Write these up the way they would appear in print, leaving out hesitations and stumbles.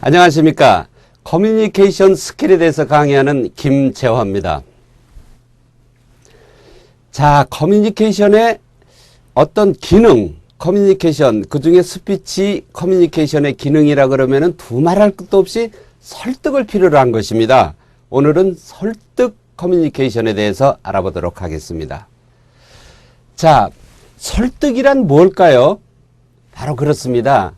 안녕하십니까. 커뮤니케이션 스킬에 대해서 강의하는 김재화입니다. 자, 커뮤니케이션의 어떤 기능, 커뮤니케이션, 그 중에 스피치 커뮤니케이션의 기능이라 그러면은 두말할 것도 없이 설득을 필요로 한 것입니다. 오늘은 설득 커뮤니케이션에 대해서 알아보도록 하겠습니다. 자, 설득이란 뭘까요? 바로 그렇습니다.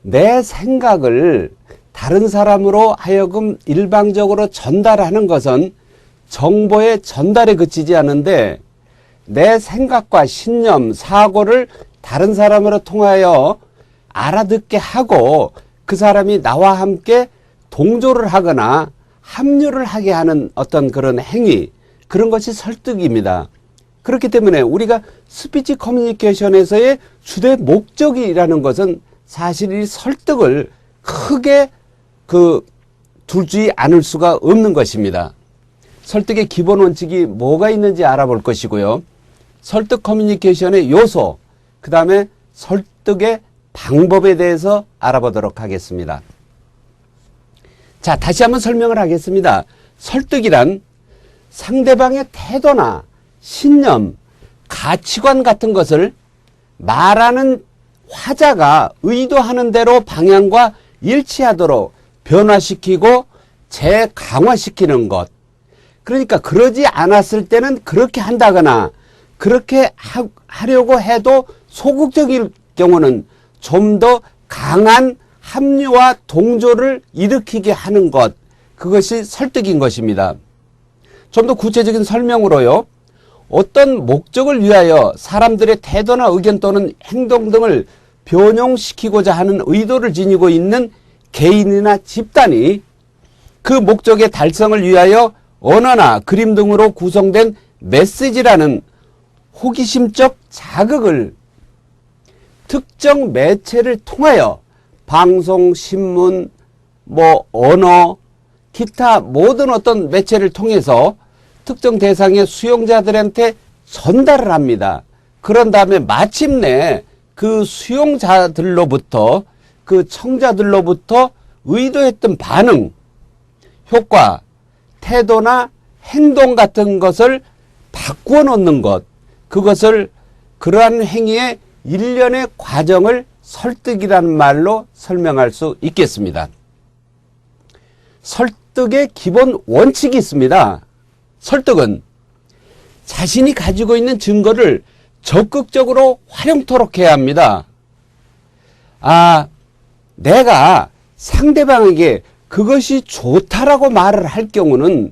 내 생각을 다른 사람으로 하여금 일방적으로 전달하는 것은 정보의 전달에 그치지 않는데 내 생각과 신념, 사고를 다른 사람으로 통하여 알아듣게 하고 그 사람이 나와 함께 동조를 하거나 합류를 하게 하는 어떤 그런 행위, 그런 것이 설득입니다. 그렇기 때문에 우리가 스피치 커뮤니케이션에서의 주된 목적이라는 것은 사실 이 설득을 크게 두지 않을 수가 없는 것입니다. 설득의 기본 원칙이 뭐가 있는지 알아볼 것이고요. 설득 커뮤니케이션의 요소, 그 다음에 설득의 방법에 대해서 알아보도록 하겠습니다. 자, 다시 한번 설명을 하겠습니다. 설득이란 상대방의 태도나 신념, 가치관 같은 것을 말하는 화자가 의도하는 대로 방향과 일치하도록 변화시키고 재강화시키는 것. 그러니까 그러지 않았을 때는 그렇게 한다거나 그렇게 하려고 해도 소극적일 경우는 좀 더 강한 합류와 동조를 일으키게 하는 것. 그것이 설득인 것입니다. 좀 더 구체적인 설명으로요. 어떤 목적을 위하여 사람들의 태도나 의견 또는 행동 등을 변용시키고자 하는 의도를 지니고 있는 개인이나 집단이 그 목적의 달성을 위하여 언어나 그림 등으로 구성된 메시지라는 호기심적 자극을 특정 매체를 통하여 방송, 신문, 언어, 기타 모든 어떤 매체를 통해서 특정 대상의 수용자들한테 전달을 합니다. 그런 다음에 마침내 그 수용자들로부터, 그 청자들로부터 의도했던 반응, 효과, 태도나 행동 같은 것을 바꾸어 놓는 것, 그것을 그러한 행위의 일련의 과정을 설득이라는 말로 설명할 수 있겠습니다. 설득의 기본 원칙이 있습니다. 설득은 자신이 가지고 있는 증거를 적극적으로 활용토록 해야 합니다. 내가 상대방에게 그것이 좋다라고 말을 할 경우는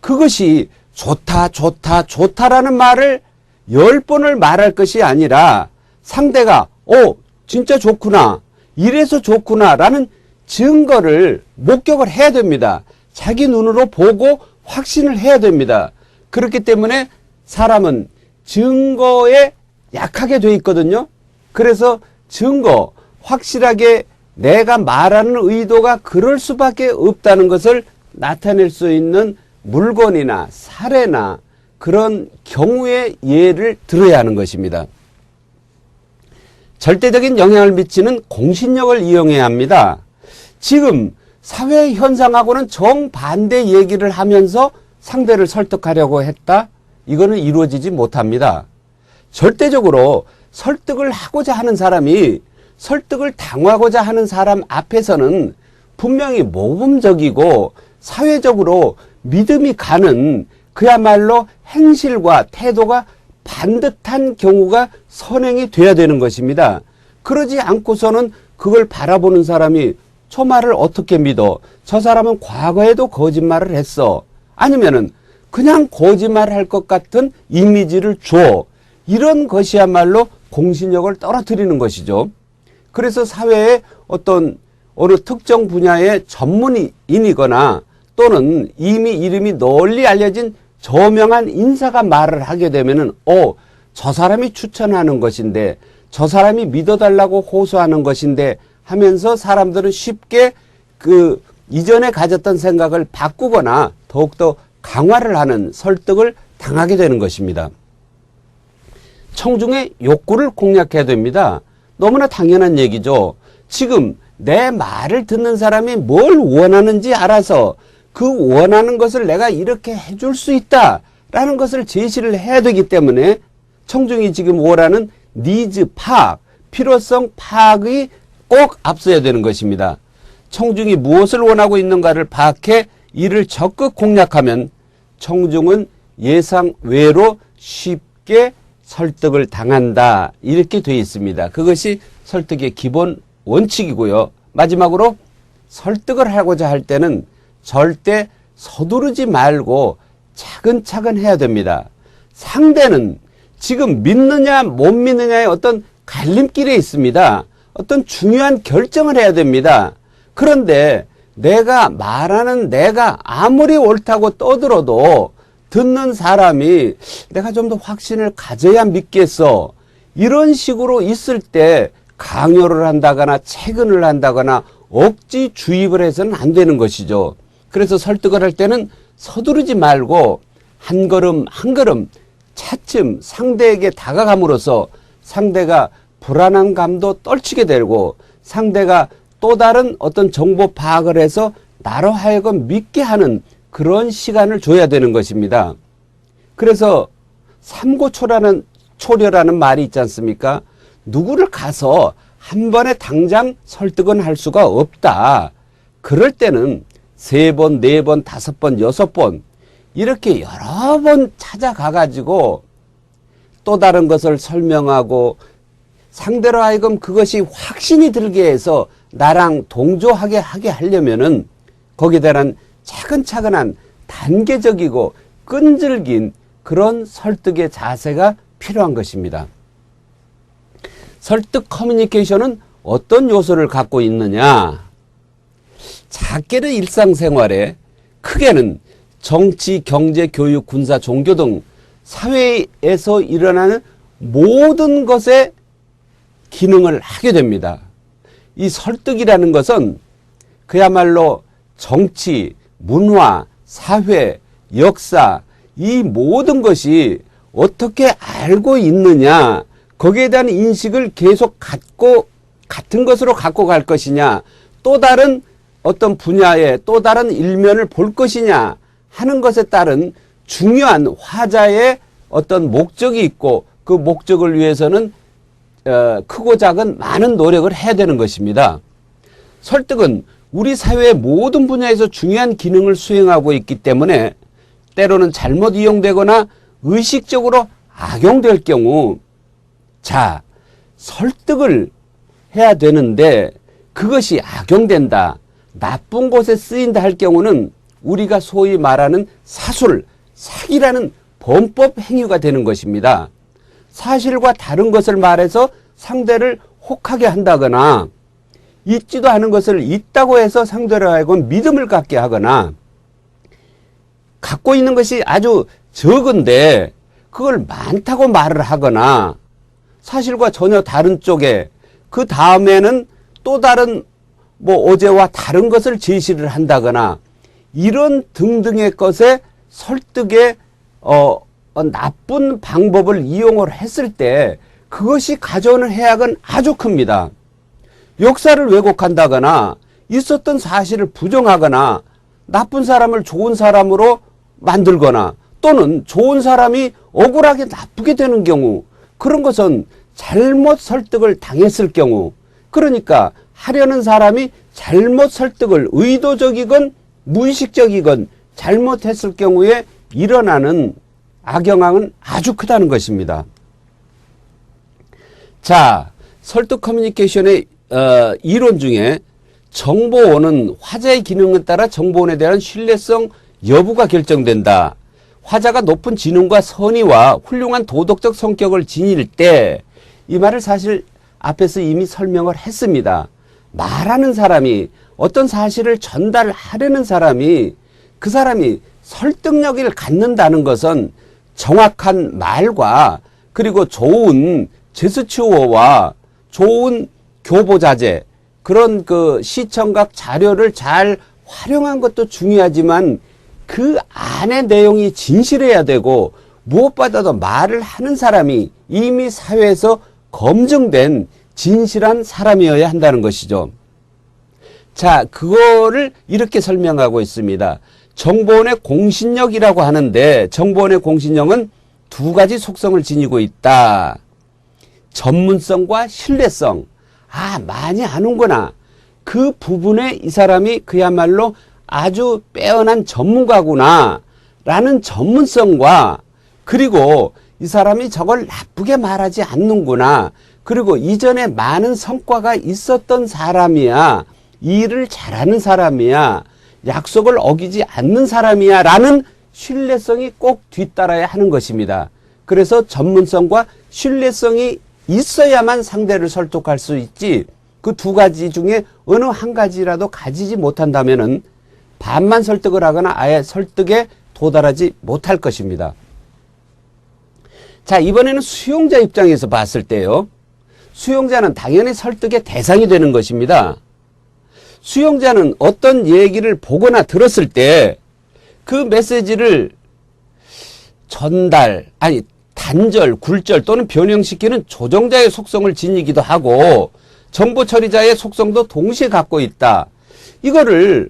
그것이 좋다라는 말을 10번을 말할 것이 아니라 상대가 진짜 좋구나, 이래서 좋구나 라는 증거를 목격을 해야 됩니다. 자기 눈으로 보고 확신을 해야 됩니다. 그렇기 때문에 사람은 증거에 약하게 돼 있거든요. 그래서 증거, 확실하게 내가 말하는 의도가 그럴 수밖에 없다는 것을 나타낼 수 있는 물건이나 사례나 그런 경우의 예를 들어야 하는 것입니다. 절대적인 영향을 미치는 공신력을 이용해야 합니다. 지금 사회 현상하고는 정반대 얘기를 하면서 상대를 설득하려고 했다? 이거는 이루어지지 못합니다. 절대적으로 설득을 하고자 하는 사람이 설득을 당하고자 하는 사람 앞에서는 분명히 모범적이고 사회적으로 믿음이 가는 그야말로 행실과 태도가 반듯한 경우가 선행이 돼야 되는 것입니다. 그러지 않고서는 그걸 바라보는 사람이 저 말을 어떻게 믿어? 저 사람은 과거에도 거짓말을 했어. 아니면은 그냥 거짓말할 것 같은 이미지를 줘. 이런 것이야말로 공신력을 떨어뜨리는 것이죠. 그래서 사회에 어느 특정 분야의 전문인이거나 또는 이미 이름이 널리 알려진 저명한 인사가 말을 하게 되면은 저 사람이 추천하는 것인데, 저 사람이 믿어달라고 호소하는 것인데 하면서 사람들은 쉽게 그 이전에 가졌던 생각을 바꾸거나 더욱더 강화를 하는 설득을 당하게 되는 것입니다. 청중의 욕구를 공략해야 됩니다. 너무나 당연한 얘기죠. 지금 내 말을 듣는 사람이 뭘 원하는지 알아서 그 원하는 것을 내가 이렇게 해줄 수 있다라는 것을 제시를 해야 되기 때문에 청중이 지금 원하는 니즈 파악, 필요성 파악이 꼭 앞서야 되는 것입니다. 청중이 무엇을 원하고 있는가를 파악해 이를 적극 공략하면 청중은 예상 외로 쉽게 설득을 당한다. 이렇게 되어 있습니다. 그것이 설득의 기본 원칙이고요. 마지막으로 설득을 하고자 할 때는 절대 서두르지 말고 차근차근 해야 됩니다. 상대는 지금 믿느냐 못 믿느냐의 어떤 갈림길에 있습니다. 어떤 중요한 결정을 해야 됩니다. 그런데 내가 말하는 내가 아무리 옳다고 떠들어도 듣는 사람이 내가 좀 더 확신을 가져야 믿겠어. 이런 식으로 있을 때 강요를 한다거나 채근을 한다거나 억지 주입을 해서는 안 되는 것이죠. 그래서 설득을 할 때는 서두르지 말고 한 걸음 한 걸음 차츰 상대에게 다가감으로써 상대가 불안한 감도 떨치게 되고 상대가 또 다른 어떤 정보 파악을 해서 나로 하여금 믿게 하는 그런 시간을 줘야 되는 것입니다. 그래서 삼고초려라는 말이 있지 않습니까? 누구를 가서 한 번에 당장 설득은 할 수가 없다. 그럴 때는 3번, 4번, 5번, 6번 이렇게 여러 번 찾아가가지고 또 다른 것을 설명하고 상대로 하여금 그것이 확신이 들게 해서 나랑 동조하게 하려면은 거기에 대한 차근차근한 단계적이고 끈질긴 그런 설득의 자세가 필요한 것입니다. 설득 커뮤니케이션은 어떤 요소를 갖고 있느냐? 작게는 일상생활에, 크게는 정치, 경제, 교육, 군사, 종교 등 사회에서 일어나는 모든 것에 기능을 하게 됩니다. 이 설득이라는 것은 그야말로 정치, 문화, 사회, 역사 이 모든 것이 어떻게 알고 있느냐 거기에 대한 인식을 계속 같은 것으로 갖고 갈 것이냐 또 다른 어떤 분야의 또 다른 일면을 볼 것이냐 하는 것에 따른 중요한 화자의 어떤 목적이 있고 그 목적을 위해서는 크고 작은 많은 노력을 해야 되는 것입니다. 설득은 우리 사회의 모든 분야에서 중요한 기능을 수행하고 있기 때문에 때로는 잘못 이용되거나 의식적으로 악용될 경우 설득을 해야 되는데 그것이 악용된다. 나쁜 곳에 쓰인다 할 경우는 우리가 소위 말하는 사술, 사기라는 범법 행위가 되는 것입니다. 사실과 다른 것을 말해서 상대를 혹하게 한다거나 있지도 않은 것을 있다고 해서 상대로 하여금 믿음을 갖게 하거나 갖고 있는 것이 아주 적은데 그걸 많다고 말을 하거나 사실과 전혀 다른 쪽에 그 다음에는 또 다른 어제와 다른 것을 제시를 한다거나 이런 등등의 것에 설득의 나쁜 방법을 이용을 했을 때 그것이 가져오는 해악은 아주 큽니다. 역사를 왜곡한다거나 있었던 사실을 부정하거나 나쁜 사람을 좋은 사람으로 만들거나 또는 좋은 사람이 억울하게 나쁘게 되는 경우 그런 것은 잘못 설득을 당했을 경우 그러니까 하려는 사람이 잘못 설득을 의도적이건 무의식적이건 잘못했을 경우에 일어나는 악영향은 아주 크다는 것입니다. 설득 커뮤니케이션의 이론 중에 정보원은 화자의 기능에 따라 정보원에 대한 신뢰성 여부가 결정된다. 화자가 높은 지능과 선의와 훌륭한 도덕적 성격을 지닐 때 이 말을 사실 앞에서 이미 설명을 했습니다. 말하는 사람이 어떤 사실을 전달하려는 사람이 그 사람이 설득력을 갖는다는 것은 정확한 말과 그리고 좋은 제스처와 좋은 교보자재 그런 그 시청각 자료를 잘 활용한 것도 중요하지만 그 안의 내용이 진실해야 되고 무엇보다도 말을 하는 사람이 이미 사회에서 검증된 진실한 사람이어야 한다는 것이죠. 자, 그거를 이렇게 설명하고 있습니다. 정보원의 공신력이라고 하는데 정보원의 공신력은 두 가지 속성을 지니고 있다. 전문성과 신뢰성. 아, 많이 아는구나. 그 부분에 이 사람이 그야말로 아주 빼어난 전문가구나 라는 전문성과, 그리고 이 사람이 저걸 나쁘게 말하지 않는구나, 그리고 이전에 많은 성과가 있었던 사람이야, 일을 잘하는 사람이야, 약속을 어기지 않는 사람이야 라는 신뢰성이 꼭 뒤따라야 하는 것입니다. 그래서 전문성과 신뢰성이 있어야만 상대를 설득할 수 있지, 그 두 가지 중에 어느 한 가지라도 가지지 못한다면은 반만 설득을 하거나 아예 설득에 도달하지 못할 것입니다. 자, 이번에는 수용자 입장에서 봤을 때요, 수용자는 당연히 설득의 대상이 되는 것입니다. 수용자는 어떤 얘기를 보거나 들었을 때 그 메시지를 단절, 굴절 또는 변형시키는 조정자의 속성을 지니기도 하고 정보 처리자의 속성도 동시에 갖고 있다. 이거를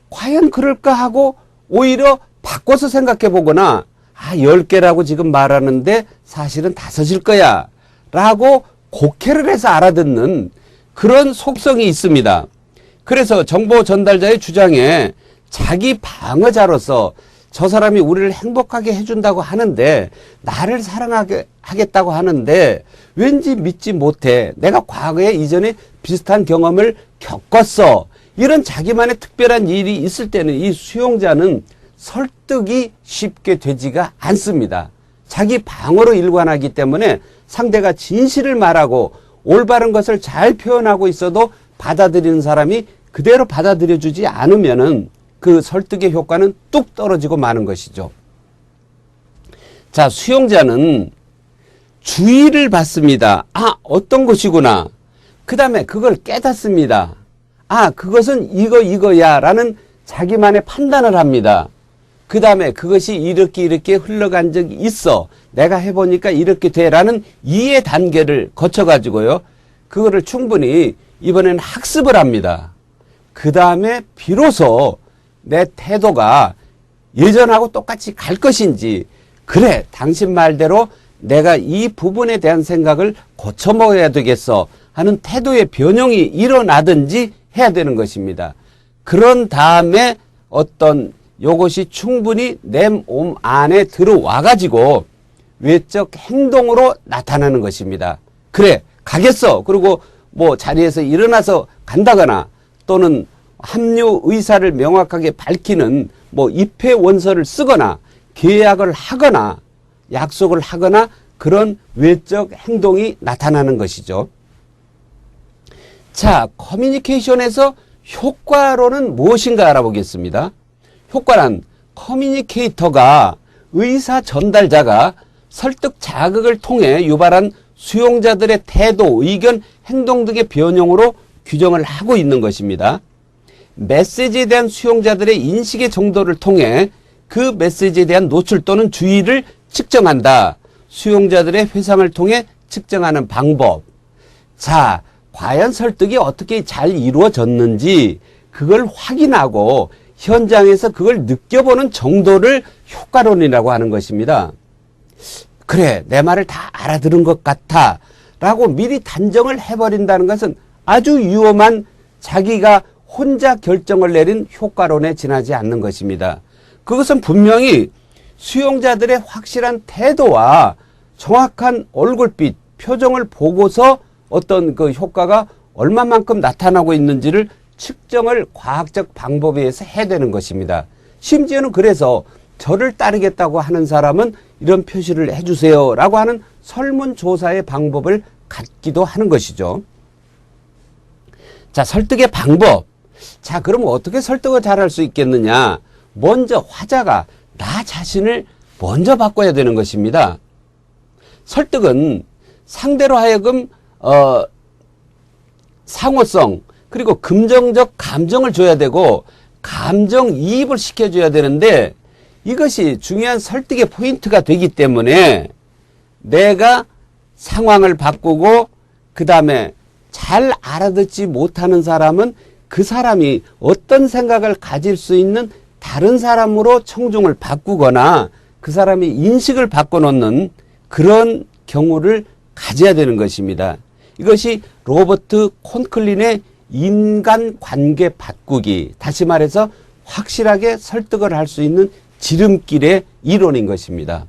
과연 그럴까 하고 오히려 바꿔서 생각해 보거나, 10개라고 지금 말하는데 사실은 5일 거야 라고 곡해를 해서 알아듣는 그런 속성이 있습니다. 그래서 정보 전달자의 주장에 자기 방어자로서 저 사람이 우리를 행복하게 해준다고 하는데, 나를 사랑하게 하겠다고 하는데 왠지 믿지 못해, 내가 과거에 이전에 비슷한 경험을 겪었어, 이런 자기만의 특별한 일이 있을 때는 이 수용자는 설득이 쉽게 되지가 않습니다. 자기 방어로 일관하기 때문에 상대가 진실을 말하고 올바른 것을 잘 표현하고 있어도 받아들이는 사람이 그대로 받아들여주지 않으면은 그 설득의 효과는 뚝 떨어지고 마는 것이죠. 자, 수용자는 주의를 받습니다. 어떤 것이구나. 그 다음에 그걸 깨닫습니다. 그것은 이거야 라는 자기만의 판단을 합니다. 그 다음에 그것이 이렇게 흘러간 적이 있어, 내가 해보니까 이렇게 돼 라는 이해 단계를 거쳐가지고요, 그거를 충분히 이번에는 학습을 합니다. 그 다음에 비로소 내 태도가 예전하고 똑같이 갈 것인지, 그래 당신 말대로 내가 이 부분에 대한 생각을 고쳐먹어야 되겠어 하는 태도의 변형이 일어나든지 해야 되는 것입니다. 그런 다음에 어떤 요것이 충분히 내 몸 안에 들어와 가지고 외적 행동으로 나타나는 것입니다. 그래 가겠어, 그리고 뭐 자리에서 일어나서 간다거나 또는 합류 의사를 명확하게 밝히는 입회 원서를 쓰거나 계약을 하거나 약속을 하거나 그런 외적 행동이 나타나는 것이죠. 자, 커뮤니케이션에서 효과로는 무엇인가 알아보겠습니다. 효과란 커뮤니케이터가, 의사 전달자가 설득 자극을 통해 유발한 수용자들의 태도, 의견, 행동 등의 변형으로 규정을 하고 있는 것입니다. 메시지에 대한 수용자들의 인식의 정도를 통해 그 메시지에 대한 노출 또는 주의를 측정한다. 수용자들의 회상을 통해 측정하는 방법. 자, 과연 설득이 어떻게 잘 이루어졌는지 그걸 확인하고 현장에서 그걸 느껴보는 정도를 효과론이라고 하는 것입니다. 그래, 내 말을 다 알아들은 것 같아 라고 미리 단정을 해버린다는 것은 아주 위험한, 자기가 혼자 결정을 내린 효과론에 지나지 않는 것입니다. 그것은 분명히 수용자들의 확실한 태도와 정확한 얼굴빛, 표정을 보고서 어떤 그 효과가 얼마만큼 나타나고 있는지를 측정을 과학적 방법에 의해서 해야 되는 것입니다. 심지어는 그래서 저를 따르겠다고 하는 사람은 이런 표시를 해주세요 라고 하는 설문조사의 방법을 갖기도 하는 것이죠. 자, 설득의 방법. 자, 그럼 어떻게 설득을 잘할 수 있겠느냐? 먼저 화자가 나 자신을 먼저 바꿔야 되는 것입니다. 설득은 상대로 하여금 상호성, 그리고 긍정적 감정을 줘야 되고 감정이입을 시켜줘야 되는데, 이것이 중요한 설득의 포인트가 되기 때문에 내가 상황을 바꾸고 그 다음에 잘 알아듣지 못하는 사람은 그 사람이 어떤 생각을 가질 수 있는 다른 사람으로 청중을 바꾸거나 그 사람의 인식을 바꿔놓는 그런 경우를 가져야 되는 것입니다. 이것이 로버트 콘클린의 인간관계 바꾸기, 다시 말해서 확실하게 설득을 할 수 있는 지름길의 이론인 것입니다.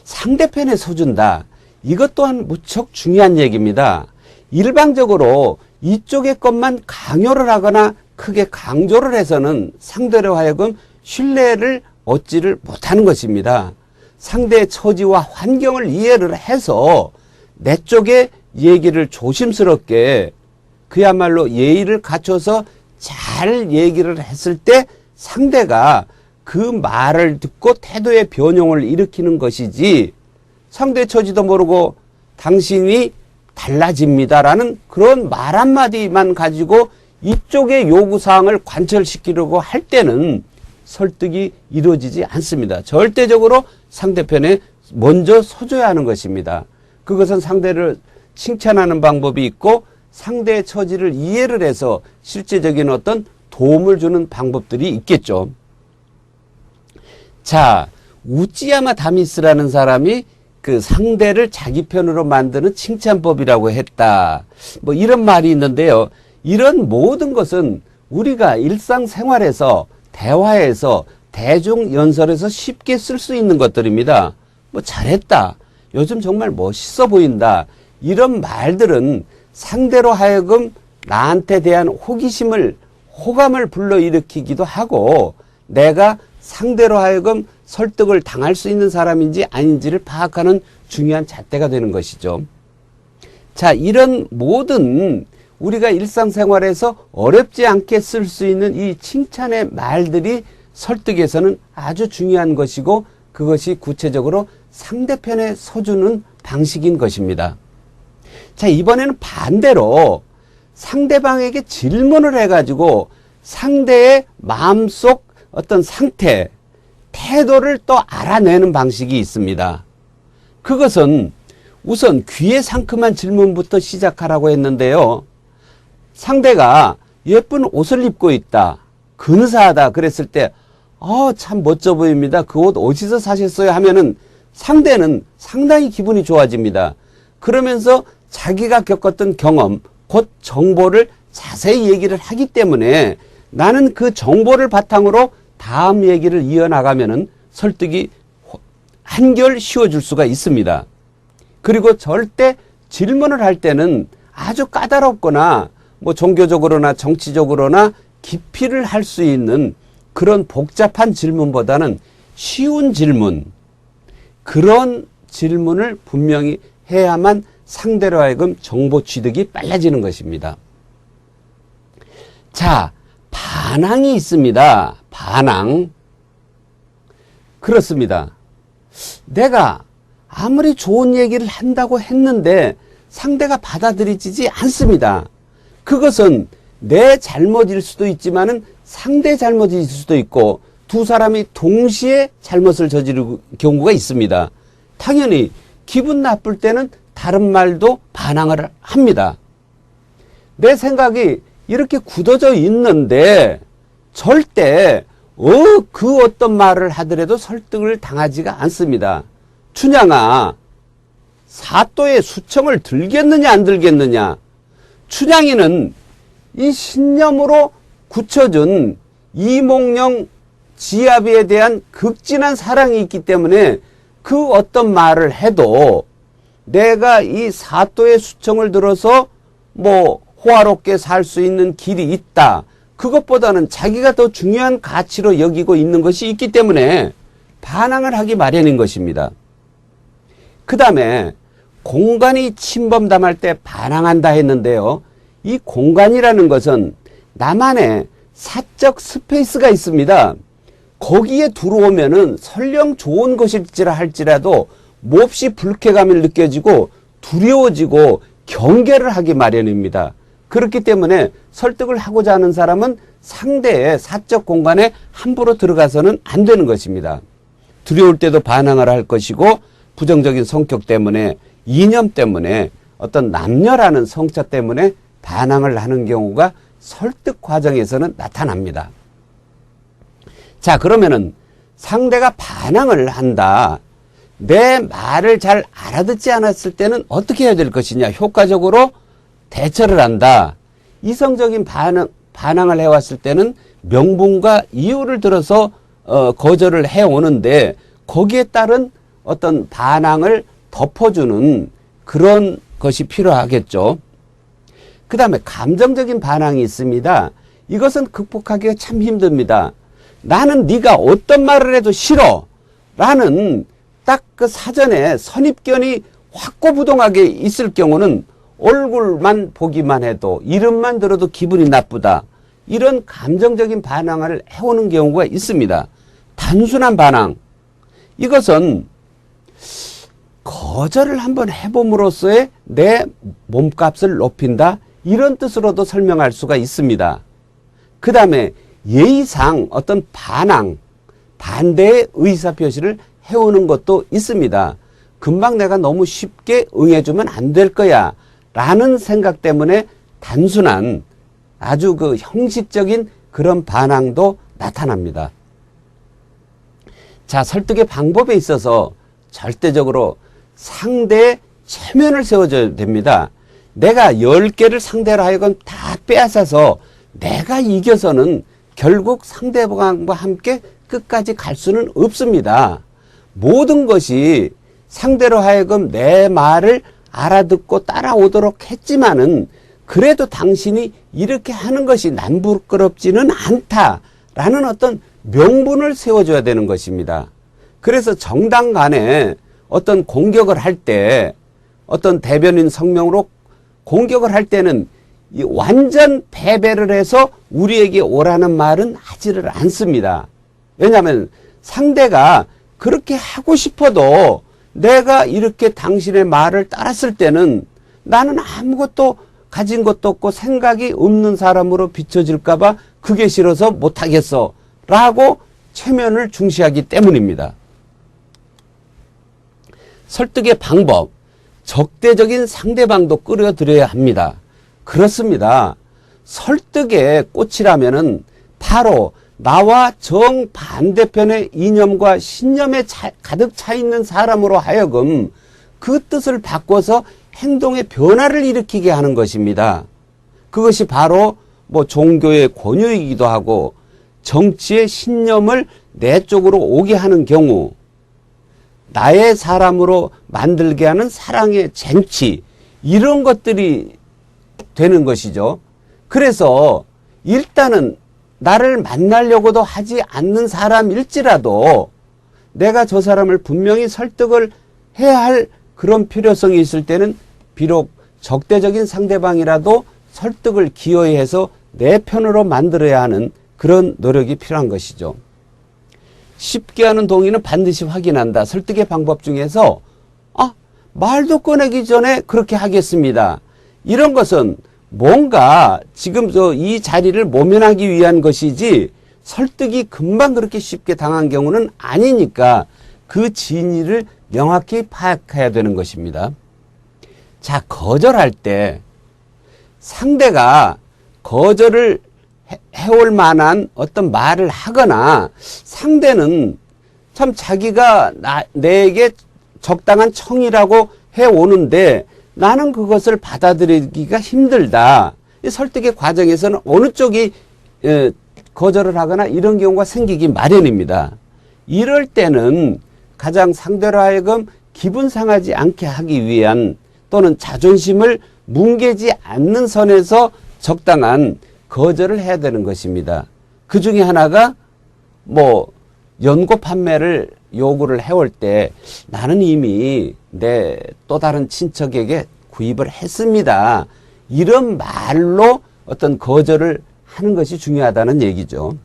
상대편에 서준다. 이것 또한 무척 중요한 얘기입니다. 일방적으로 이쪽의 것만 강요를 하거나 크게 강조를 해서는 상대로 하여금 신뢰를 얻지를 못하는 것입니다. 상대의 처지와 환경을 이해를 해서 내 쪽의 얘기를 조심스럽게 그야말로 예의를 갖춰서 잘 얘기를 했을 때 상대가 그 말을 듣고 태도의 변형을 일으키는 것이지, 상대 처지도 모르고 당신이 달라집니다라는 그런 말 한마디만 가지고 이쪽의 요구사항을 관철시키려고 할 때는 설득이 이루어지지 않습니다. 절대적으로 상대편에 먼저 서줘야 하는 것입니다. 그것은 상대를 칭찬하는 방법이 있고 상대의 처지를 이해를 해서 실제적인 어떤 도움을 주는 방법들이 있겠죠. 자, 우찌야마 다미스라는 사람이 그 상대를 자기 편으로 만드는 칭찬법이라고 했다. 뭐 이런 말이 있는데요. 이런 모든 것은 우리가 일상생활에서, 대화에서, 대중연설에서 쉽게 쓸 수 있는 것들입니다. 뭐 잘했다. 요즘 정말 멋있어 보인다. 이런 말들은 상대로 하여금 나한테 대한 호기심을, 호감을 불러일으키기도 하고 내가 상대로 하여금 설득을 당할 수 있는 사람인지 아닌지를 파악하는 중요한 잣대가 되는 것이죠. 자, 이런 모든 우리가 일상생활에서 어렵지 않게 쓸 수 있는 이 칭찬의 말들이 설득에서는 아주 중요한 것이고 그것이 구체적으로 상대편에 서주는 방식인 것입니다. 자, 이번에는 반대로 상대방에게 질문을 해가지고 상대의 마음속 어떤 상태, 태도를 또 알아내는 방식이 있습니다. 그것은 우선 귀에 상큼한 질문부터 시작하라고 했는데요. 상대가 예쁜 옷을 입고 있다, 근사하다 그랬을 때 참 멋져 보입니다. 그 옷 어디서 사셨어요? 하면은 상대는 상당히 기분이 좋아집니다. 그러면서 자기가 겪었던 경험, 곧 정보를 자세히 얘기를 하기 때문에 나는 그 정보를 바탕으로 다음 얘기를 이어나가면은 설득이 한결 쉬워질 수가 있습니다. 그리고 절대 질문을 할 때는 아주 까다롭거나 뭐 종교적으로나 정치적으로나 기피를 할 수 있는 그런 복잡한 질문보다는 쉬운 질문, 그런 질문을 분명히 해야만 상대로 하여금 정보 취득이 빨라지는 것입니다. 자, 반항이 있습니다. 반항. 그렇습니다. 내가 아무리 좋은 얘기를 한다고 했는데 상대가 받아들이지 않습니다. 그것은 내 잘못일 수도 있지만은 상대 잘못일 수도 있고 두 사람이 동시에 잘못을 저지르는 경우가 있습니다. 당연히 기분 나쁠 때는 다른 말도 반항을 합니다. 내 생각이 이렇게 굳어져 있는데 절대 그 어떤 말을 하더라도 설득을 당하지가 않습니다. 춘향아, 사또의 수청을 들겠느냐 안 들겠느냐. 춘향이는 이 신념으로 굳혀준 이몽룡 지아비에 대한 극진한 사랑이 있기 때문에 그 어떤 말을 해도 내가 이 사또의 수청을 들어서 뭐 호화롭게 살 수 있는 길이 있다, 그것보다는 자기가 더 중요한 가치로 여기고 있는 것이 있기 때문에 반항을 하기 마련인 것입니다. 그 다음에 공간이 침범담할 때 반항한다 했는데요. 이 공간이라는 것은 나만의 사적 스페이스가 있습니다. 거기에 들어오면은 설령 좋은 것일지라 할지라도 몹시 불쾌감을 느껴지고 두려워지고 경계를 하기 마련입니다. 그렇기 때문에 설득을 하고자 하는 사람은 상대의 사적 공간에 함부로 들어가서는 안 되는 것입니다. 두려울 때도 반항을 할 것이고 부정적인 성격 때문에, 이념 때문에, 어떤 남녀라는 성차 때문에 반항을 하는 경우가 설득 과정에서는 나타납니다. 자, 그러면은 상대가 반항을 한다. 내 말을 잘 알아듣지 않았을 때는 어떻게 해야 될 것이냐. 효과적으로 대처를 한다. 이성적인 반항을 해왔을 때는 명분과 이유를 들어서 거절을 해오는데 거기에 따른 어떤 반항을 덮어주는 그런 것이 필요하겠죠. 그 다음에 감정적인 반항이 있습니다. 이것은 극복하기가 참 힘듭니다. 나는 네가 어떤 말을 해도 싫어 라는 딱 그 사전에 선입견이 확고부동하게 있을 경우는 얼굴만 보기만 해도 이름만 들어도 기분이 나쁘다. 이런 감정적인 반항을 해오는 경우가 있습니다. 단순한 반항. 이것은 거절을 한번 해봄으로써의 내 몸값을 높인다. 이런 뜻으로도 설명할 수가 있습니다. 그 다음에 예의상 어떤 반항, 반대의 의사표시를 해오는 것도 있습니다. 금방 내가 너무 쉽게 응해주면 안 될 거야 라는 생각 때문에 단순한 아주 그 형식적인 그런 반항도 나타납니다. 자, 설득의 방법에 있어서 절대적으로 상대의 체면을 세워줘야 됩니다. 내가 10개를 상대로 하여금 다 빼앗아서 내가 이겨서는 결국 상대방과 함께 끝까지 갈 수는 없습니다. 모든 것이 상대로 하여금 내 말을 알아듣고 따라오도록 했지만은 그래도 당신이 이렇게 하는 것이 난 부끄럽지는 않다라는 어떤 명분을 세워줘야 되는 것입니다. 그래서 정당 간에 어떤 공격을 할 때 어떤 대변인 성명으로 공격을 할 때는 완전 패배를 해서 우리에게 오라는 말은 하지를 않습니다. 왜냐하면 상대가 그렇게 하고 싶어도 내가 이렇게 당신의 말을 따랐을 때는 나는 아무것도 가진 것도 없고 생각이 없는 사람으로 비춰질까 봐 그게 싫어서 못하겠어 라고 체면을 중시하기 때문입니다. 설득의 방법, 적대적인 상대방도 끌어들여야 합니다. 그렇습니다. 설득의 꽃이라면은 바로 나와 정반대편의 이념과 신념에 가득 차 있는 사람으로 하여금 그 뜻을 바꿔서 행동의 변화를 일으키게 하는 것입니다. 그것이 바로 뭐 종교의 권유이기도 하고 정치의 신념을 내 쪽으로 오게 하는 경우, 나의 사람으로 만들게 하는 사랑의 쟁취, 이런 것들이 되는 것이죠. 그래서 일단은 나를 만나려고도 하지 않는 사람일지라도 내가 저 사람을 분명히 설득을 해야 할 그런 필요성이 있을 때는 비록 적대적인 상대방이라도 설득을 기어해서 내 편으로 만들어야 하는 그런 노력이 필요한 것이죠. 쉽게 하는 동의는 반드시 확인한다. 설득의 방법 중에서 말도 꺼내기 전에 그렇게 하겠습니다. 이런 것은 뭔가 지금 이 자리를 모면하기 위한 것이지 설득이 금방 그렇게 쉽게 당한 경우는 아니니까 그 진위를 명확히 파악해야 되는 것입니다. 자, 거절할 때 상대가 거절을 해올 만한 어떤 말을 하거나 상대는 참 자기가 내게 적당한 청이라고 해오는데 나는 그것을 받아들이기가 힘들다. 이 설득의 과정에서는 어느 쪽이 거절을 하거나 이런 경우가 생기기 마련입니다. 이럴 때는 가장 상대로 하여금 기분 상하지 않게 하기 위한 또는 자존심을 뭉개지 않는 선에서 적당한 거절을 해야 되는 것입니다. 그 중에 하나가 연고 판매를 요구를 해올 때 나는 이미 내 또 다른 친척에게 구입을 했습니다. 이런 말로 어떤 거절을 하는 것이 중요하다는 얘기죠.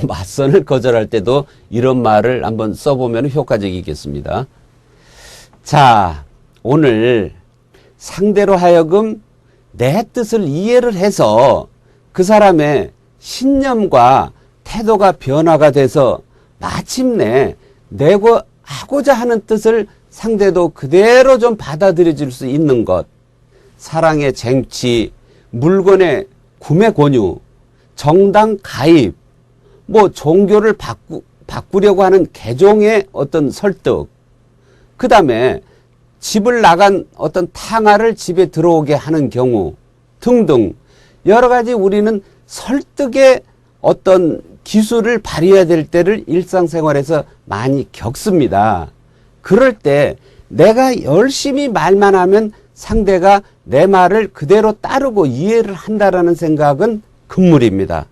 맞선을 거절할 때도 이런 말을 한번 써보면 효과적이겠습니다. 자, 오늘 상대로 하여금 내 뜻을 이해를 해서 그 사람의 신념과 태도가 변화가 돼서 마침내 내가 하고자 하는 뜻을 상대도 그대로 좀 받아들여 줄 수 있는 것. 사랑의 쟁취, 물건의 구매 권유, 정당 가입, 뭐 종교를 바꾸려고 하는 개종의 어떤 설득, 그 다음에 집을 나간 어떤 탕아를 집에 들어오게 하는 경우 등등 여러 가지 우리는 설득의 어떤 기술을 발휘해야 될 때를 일상생활에서 많이 겪습니다. 그럴 때 내가 열심히 말만 하면 상대가 내 말을 그대로 따르고 이해를 한다라는 생각은 금물입니다.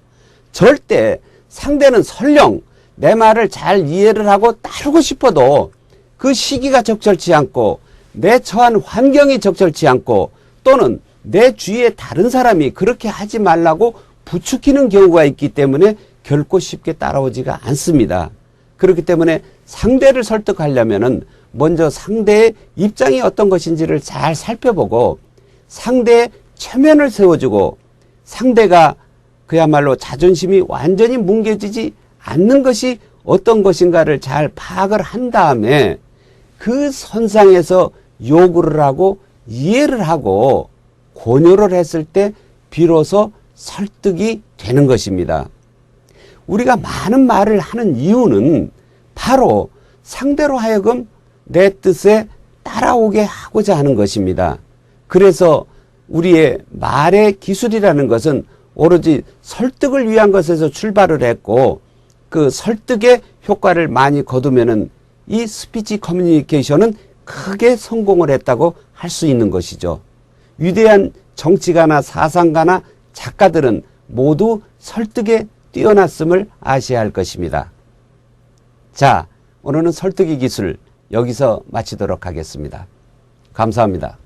절대 상대는 설령 내 말을 잘 이해를 하고 따르고 싶어도 그 시기가 적절치 않고 내 처한 환경이 적절치 않고 또는 내 주위에 다른 사람이 그렇게 하지 말라고 부추기는 경우가 있기 때문에 결코 쉽게 따라오지가 않습니다. 그렇기 때문에 상대를 설득하려면은 먼저 상대의 입장이 어떤 것인지를 잘 살펴보고 상대의 체면을 세워주고 상대가 그야말로 자존심이 완전히 뭉개지지 않는 것이 어떤 것인가를 잘 파악을 한 다음에 그 선상에서 요구를 하고 이해를 하고 권유를 했을 때 비로소 설득이 되는 것입니다. 우리가 많은 말을 하는 이유는 바로 상대로 하여금 내 뜻에 따라오게 하고자 하는 것입니다. 그래서 우리의 말의 기술이라는 것은 오로지 설득을 위한 것에서 출발을 했고 그 설득의 효과를 많이 거두면은 이 스피치 커뮤니케이션은 크게 성공을 했다고 할 수 있는 것이죠. 위대한 정치가나 사상가나 작가들은 모두 설득에 뛰어났음을 아셔야 할 것입니다. 자, 오늘은 설득의 기술 여기서 마치도록 하겠습니다. 감사합니다.